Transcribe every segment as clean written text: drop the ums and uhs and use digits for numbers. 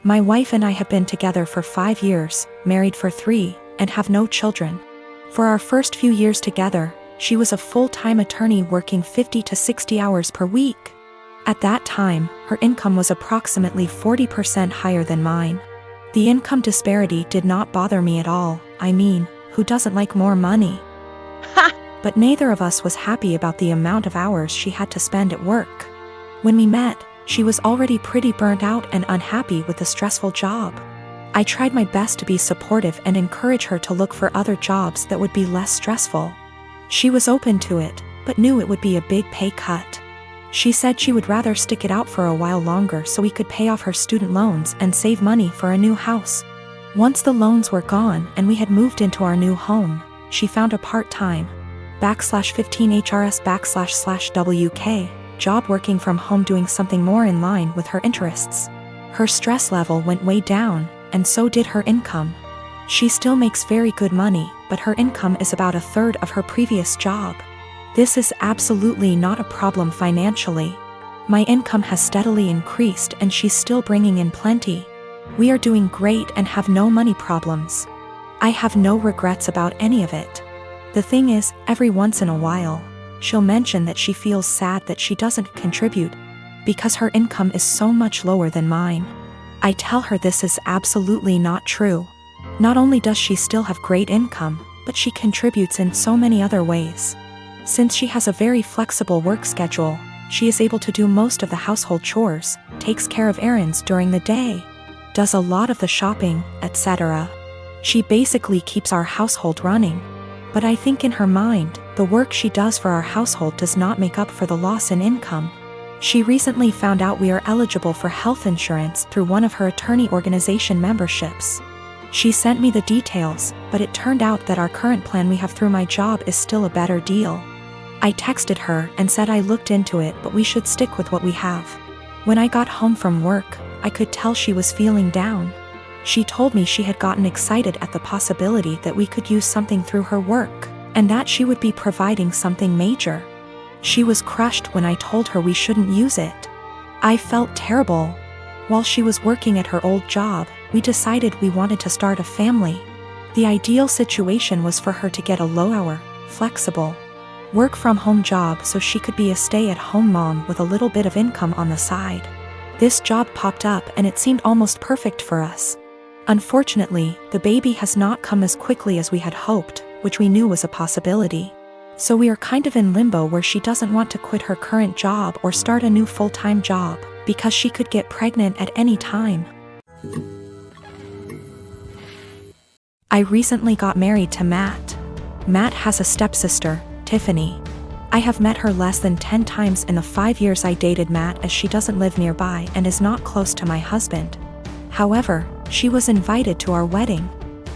My wife and I have been together for 5 years, married for 3, and have no children. For our first few years together, she was a full-time attorney working 50 to 60 hours per week. At that time, her income was approximately 40% higher than mine. The income disparity did not bother me at all. I mean, who doesn't like more money? But neither of us was happy about the amount of hours she had to spend at work. When we met, she was already pretty burnt out and unhappy with the stressful job. I tried my best to be supportive and encourage her to look for other jobs that would be less stressful. She was open to it, but knew it would be a big pay cut. She said she would rather stick it out for a while longer so we could pay off her student loans and save money for a new house. Once the loans were gone and we had moved into our new home, she found a part-time /15HRS//WK job working from home doing something more in line with her interests. Her stress level went way down, and so did her income. She still makes very good money, but her income is about a third of her previous job. This is absolutely not a problem financially. My income has steadily increased and she's still bringing in plenty. We are doing great and have no money problems. I have no regrets about any of it. The thing is, every once in a while, she'll mention that she feels sad that she doesn't contribute because her income is so much lower than mine. I tell her this is absolutely not true. Not only does she still have great income, but she contributes in so many other ways. Since she has a very flexible work schedule, she is able to do most of the household chores, takes care of errands during the day, does a lot of the shopping, etc. She basically keeps our household running. But I think in her mind, the work she does for our household does not make up for the loss in income. She recently found out we are eligible for health insurance through one of her attorney organization memberships. She sent me the details, but it turned out that our current plan we have through my job is still a better deal. I texted her and said I looked into it, but we should stick with what we have. When I got home from work, I could tell she was feeling down. She told me she had gotten excited at the possibility that we could use something through her work, and that she would be providing something major. She was crushed when I told her we shouldn't use it. I felt terrible. While she was working at her old job, we decided we wanted to start a family. The ideal situation was for her to get a low-hour, flexible, work-from-home job so she could be a stay-at-home mom with a little bit of income on the side. This job popped up and it seemed almost perfect for us. Unfortunately, the baby has not come as quickly as we had hoped, which we knew was a possibility. So we are kind of in limbo where she doesn't want to quit her current job or start a new full-time job, because she could get pregnant at any time. I recently got married to Matt. Matt has a stepsister, Tiffany. I have met her less than 10 times in the 5 years I dated Matt, as she doesn't live nearby and is not close to my husband. However, she was invited to our wedding.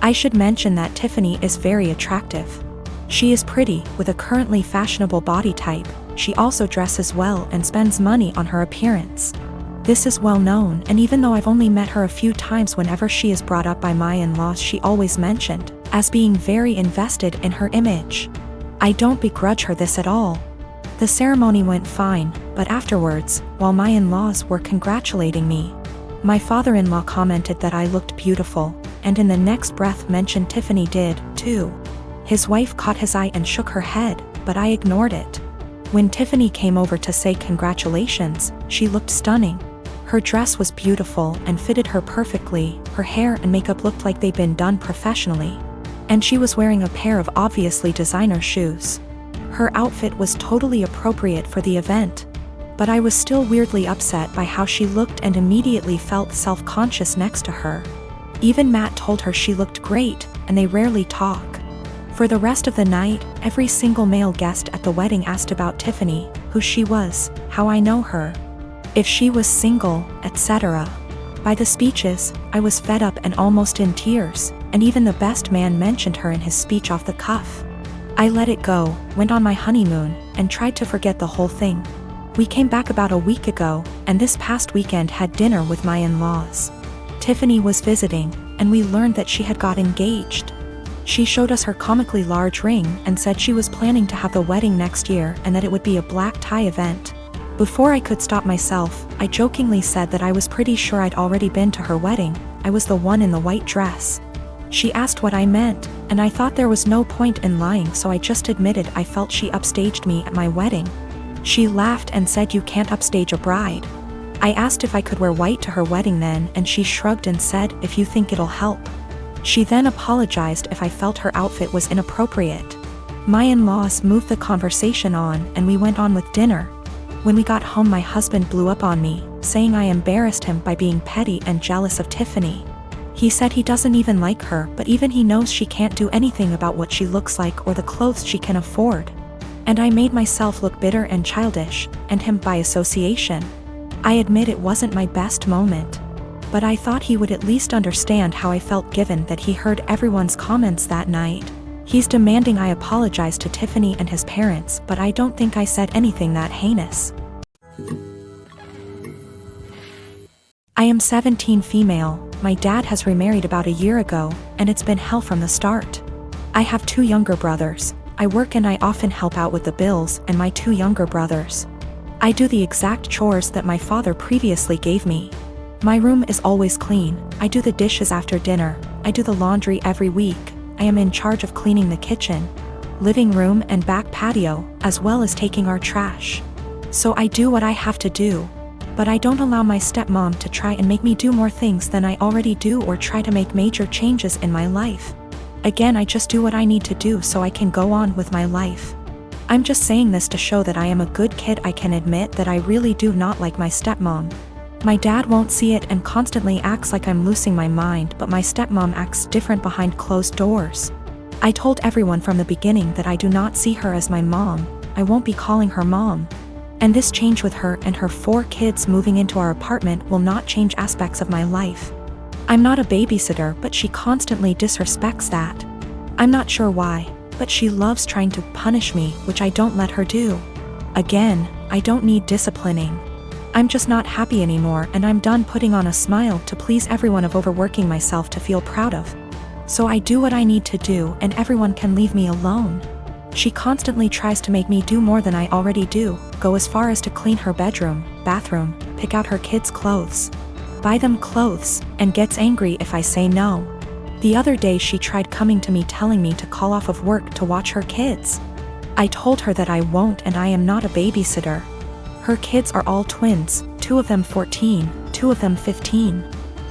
I should mention that Tiffany is very attractive. She is pretty, with a currently fashionable body type. She also dresses well and spends money on her appearance. This is well known, and even though I've only met her a few times, whenever she is brought up by my in-laws, she always mentioned as being very invested in her image. I don't begrudge her this at all. The ceremony went fine, but afterwards, while my in-laws were congratulating me, my father-in-law commented that I looked beautiful, and in the next breath mentioned Tiffany did, too. His wife caught his eye and shook her head, but I ignored it. When Tiffany came over to say congratulations, she looked stunning. Her dress was beautiful and fitted her perfectly, her hair and makeup looked like they'd been done professionally. And she was wearing a pair of obviously designer shoes. Her outfit was totally appropriate for the event. But I was still weirdly upset by how she looked and immediately felt self-conscious next to her. Even Matt told her she looked great, and they rarely talk. For the rest of the night, every single male guest at the wedding asked about Tiffany, who she was, how I know her, if she was single, etc. By the speeches, I was fed up and almost in tears, and even the best man mentioned her in his speech off the cuff. I let it go, went on my honeymoon, and tried to forget the whole thing. We came back about a week ago, and this past weekend had dinner with my in-laws. Tiffany was visiting, and we learned that she had got engaged. She showed us her comically large ring and said she was planning to have the wedding next year and that it would be a black tie event. Before I could stop myself, I jokingly said that I was pretty sure I'd already been to her wedding. I was the one in the white dress. She asked what I meant, and I thought there was no point in lying, so I just admitted I felt she upstaged me at my wedding. She laughed and said, "You can't upstage a bride." I asked if I could wear white to her wedding then, and she shrugged and said, "If you think it'll help." She then apologized if I felt her outfit was inappropriate. My in-laws moved the conversation on, and we went on with dinner. When we got home, my husband blew up on me, saying I embarrassed him by being petty and jealous of Tiffany. He said he doesn't even like her, but even he knows she can't do anything about what she looks like or the clothes she can afford. And I made myself look bitter and childish, and him by association. I admit it wasn't my best moment. But I thought he would at least understand how I felt given that he heard everyone's comments that night. He's demanding I apologize to Tiffany and his parents, but I don't think I said anything that heinous. I am 17, female. My dad has remarried about a year ago, and it's been hell from the start. I have 2 younger brothers. I work and I often help out with the bills and my 2 younger brothers. I do the exact chores that my father previously gave me. My room is always clean. I do the dishes after dinner. I do the laundry every week. I am in charge of cleaning the kitchen, living room and back patio, as well as taking our trash. So I do what I have to do. But I don't allow my stepmom to try and make me do more things than I already do or try to make major changes in my life. Again, I just do what I need to do so I can go on with my life. I'm just saying this to show that I am a good kid. I can admit that I really do not like my stepmom. My dad won't see it and constantly acts like I'm losing my mind, but my stepmom acts different behind closed doors. I told everyone from the beginning that I do not see her as my mom. I won't be calling her mom. And this change with her and her 4 kids moving into our apartment will not change aspects of my life. I'm not a babysitter, but she constantly disrespects that. I'm not sure why, but she loves trying to punish me, which I don't let her do. Again, I don't need disciplining. I'm just not happy anymore, and I'm done putting on a smile to please everyone of overworking myself to feel proud of. So I do what I need to do, and everyone can leave me alone. She constantly tries to make me do more than I already do, go as far as to clean her bedroom, bathroom, pick out her kids' clothes, buy them clothes, and gets angry if I say no. The other day she tried coming to me telling me to call off of work to watch her kids. I told her that I won't, and I am not a babysitter. Her kids are all twins, 2 of them 14, 2 of them 15.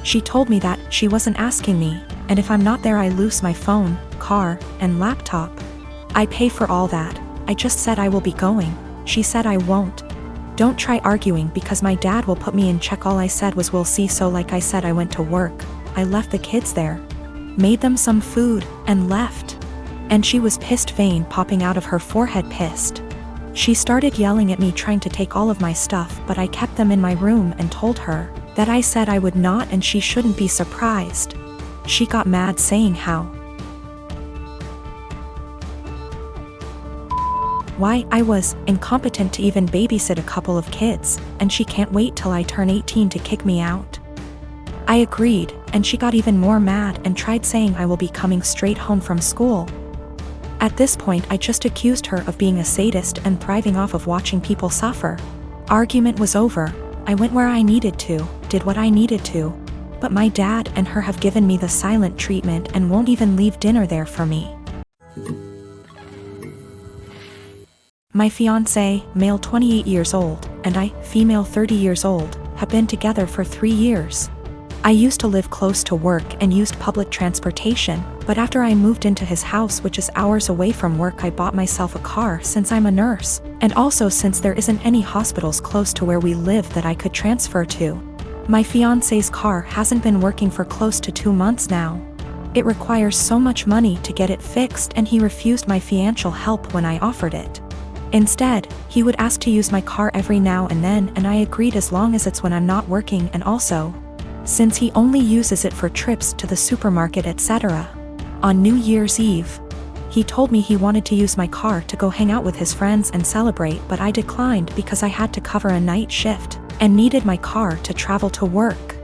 She told me that she wasn't asking me, and if I'm not there I lose my phone, car, and laptop. I pay for all that. I just said I will be going. She said I won't. Don't try arguing because my dad will put me in check. All I said was we'll see. So like I said, I went to work. I left the kids there, made them some food, and left. And she was pissed, vein popping out of her forehead, pissed. She started yelling at me, trying to take all of my stuff, but I kept them in my room and told her that I said I would not and she shouldn't be surprised. She got mad, saying why I was incompetent to even babysit a couple of kids, and she can't wait till I turn 18 to kick me out. I agreed, and she got even more mad and tried saying I will be coming straight home from school. At this point I just accused her of being a sadist and thriving off of watching people suffer. Argument was over. I went where I needed to, did what I needed to. But my dad and her have given me the silent treatment and won't even leave dinner there for me. My fiancé, male 28 years old, and I, female 30 years old, have been together for 3 years. I used to live close to work and used public transportation, but after I moved into his house, which is hours away from work, I bought myself a car since I'm a nurse, and also since there isn't any hospitals close to where we live that I could transfer to. My fiancé's car hasn't been working for close to 2 months now. It requires so much money to get it fixed, and he refused my financial help when I offered it. Instead, he would ask to use my car every now and then, and I agreed as long as it's when I'm not working, and also, since he only uses it for trips to the supermarket, etc. On New Year's Eve, he told me he wanted to use my car to go hang out with his friends and celebrate, but I declined because I had to cover a night shift and needed my car to travel to work.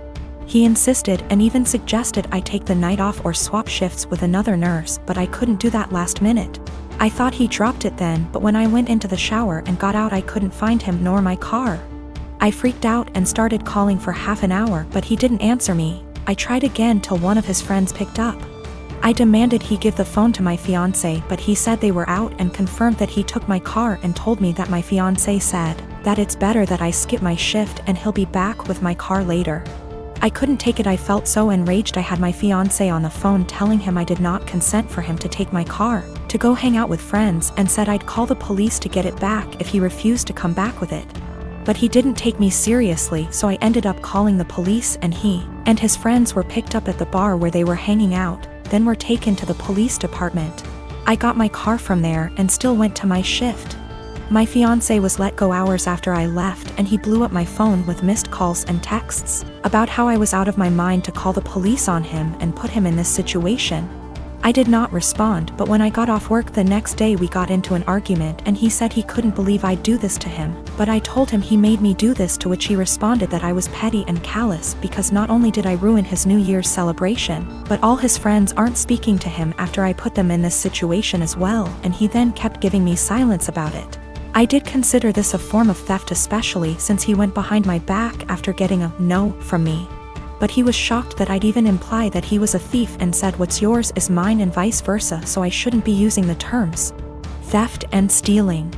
He insisted and even suggested I take the night off or swap shifts with another nurse, but I couldn't do that last minute. I thought he dropped it then, but when I went into the shower and got out I couldn't find him nor my car. I freaked out and started calling for half an hour, but he didn't answer me. I tried again till one of his friends picked up. I demanded he give the phone to my fiancé, but he said they were out and confirmed that he took my car and told me that my fiancé said that it's better that I skip my shift and he'll be back with my car later. I couldn't take it. I felt so enraged. I had my fiancé on the phone telling him I did not consent for him to take my car, to go hang out with friends, and said I'd call the police to get it back if he refused to come back with it. But he didn't take me seriously, so I ended up calling the police, and he and his friends were picked up at the bar where they were hanging out, then were taken to the police department. I got my car from there and still went to my shift. My fiancé was let go hours after I left, and he blew up my phone with missed calls and texts about how I was out of my mind to call the police on him and put him in this situation. I did not respond, but when I got off work the next day we got into an argument and he said he couldn't believe I'd do this to him, but I told him he made me do this, to which he responded that I was petty and callous because not only did I ruin his New Year's celebration, but all his friends aren't speaking to him after I put them in this situation as well, and he then kept giving me silence about it. I did consider this a form of theft, especially since he went behind my back after getting a no from me. But he was shocked that I'd even imply that he was a thief and said what's yours is mine and vice versa, so I shouldn't be using the terms theft and stealing.